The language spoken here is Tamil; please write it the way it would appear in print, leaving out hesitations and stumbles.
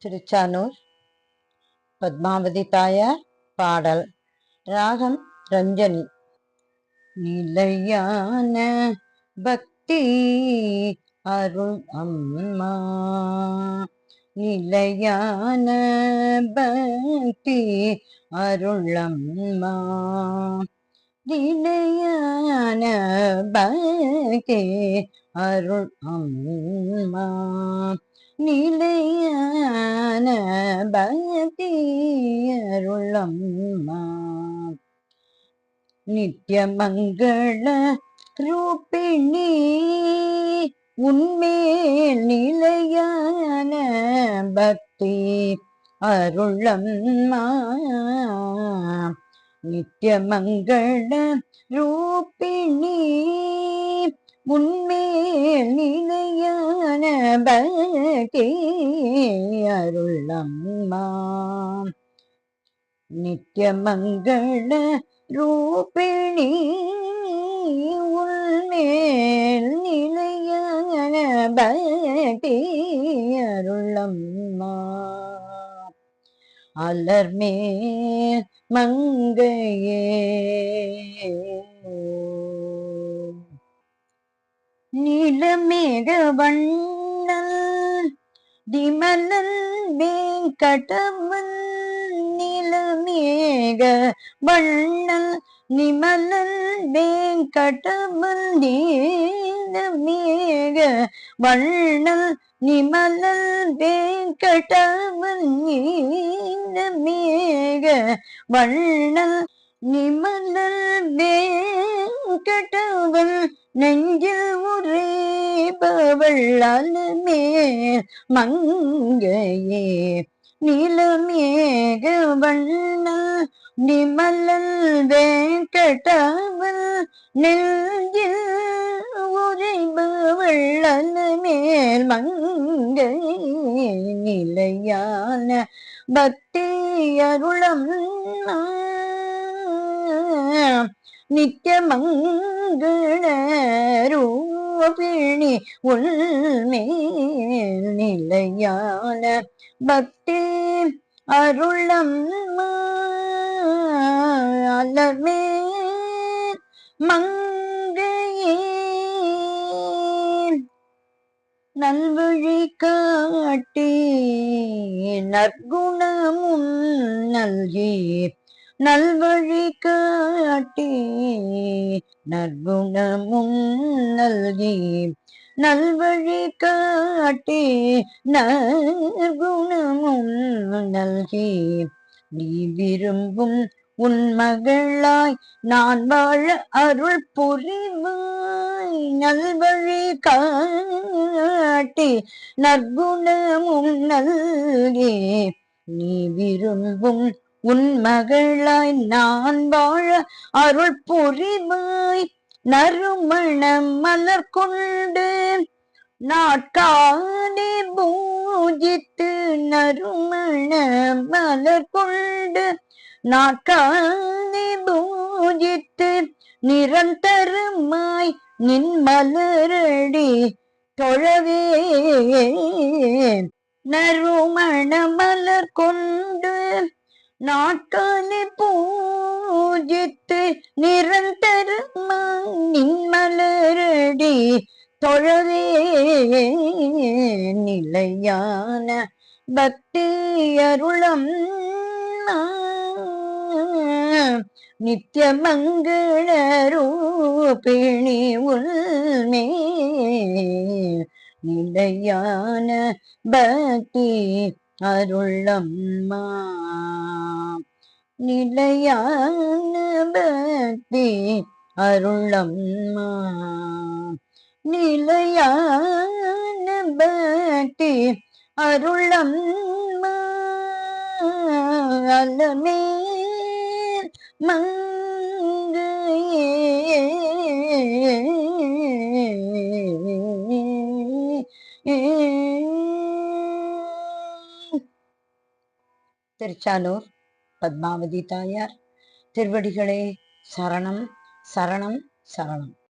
திருச்சானூர் பத்மாவதி தாயார் பாடல். ராகம் ரஞ்சனி. நிலையான பக்தி அருள் அம்மா, நிலையான பக்தி அருள் அம்மா, நிலையான பக்தி அருள் அம்மா, நிலையான பக்தி அருள் அம்மா, நித்ய மங்கள ரூபிணி உன்மேல் நிலையான பக்தி அருள் அம்மா, நித்ய மங்கள ரூபிணி உன்மேல் நிலையான பக்தி அருள் அம்மா, நித்ய மங்கள ரூபிணி உன்மேல் நிலையான பக்தி அருள் அம்மா, அலர்மேல் மங்கையே நீலமேக வண்ணல் திமலன் வேங்கடவன், நீலமேக வண்ணல் நிமலன் வேங்கடவன், நீலமேக வண்ணல் நிமலன் வேங்கடவன், நீலமேக வண்ணல் நிமலன் வேங்கடவன், நெஞ்சில் உரைபவள் அலமேல் மங்கையே, நீலமேக வண்ணல் நிமலன் வேங்கடவன், நெஞ்சில் உரைபவள் அலமேல் மங்கையே, நிலையான பக்தி அருள் அம்மா, நித்ய மங்கள ரூபிணி உன்மேல் நிலையான பக்தி அருள் அம்மா, அலர்மேல் மங்கையே நல்வழி காட்டி நற்குணமும் நல்கி, நல்வழி காட்டி நற்குணமும் நல்கி, நல்வழி காட்டி நற்குணமும் நல்கி, நீ விரும்பும் உன் மகளாய் நான் வாழ அருள் புரிவாய், நல்வழி காட்டி நற்குணமும் நல்கி, நீ விரும்பும் உன் மகளாய் நான் வாழ அருள் புரிவாய், நறுமண மலர் கொண்டு நாட்காணி பூஜித்து, நறுமண மலர் கொண்டு நாட்காணி பூஜித்து, நிரந்தரமாய் நின் மலரடி தொழவே, நறுமண மலர் கொண்டு நாட்காணி பூஜித்து, நிரந்தரமாய் நின் மலரடி தொழவே, நிலையான பக்தி அருள் அம்மா, நித்ய மங்கள ரூபிணி உன்மேல் நிலையான பக்தி அருள் அம்மா, நிலையான பக்தி அருள் அம்மா, நிலையான பக்தி அருள் அம்மா, அலமேல் மங்கையே திருச்சானூர் பத்மாவதி தாயார் திருவடிகளே சரணம் சரணம் சரணம்.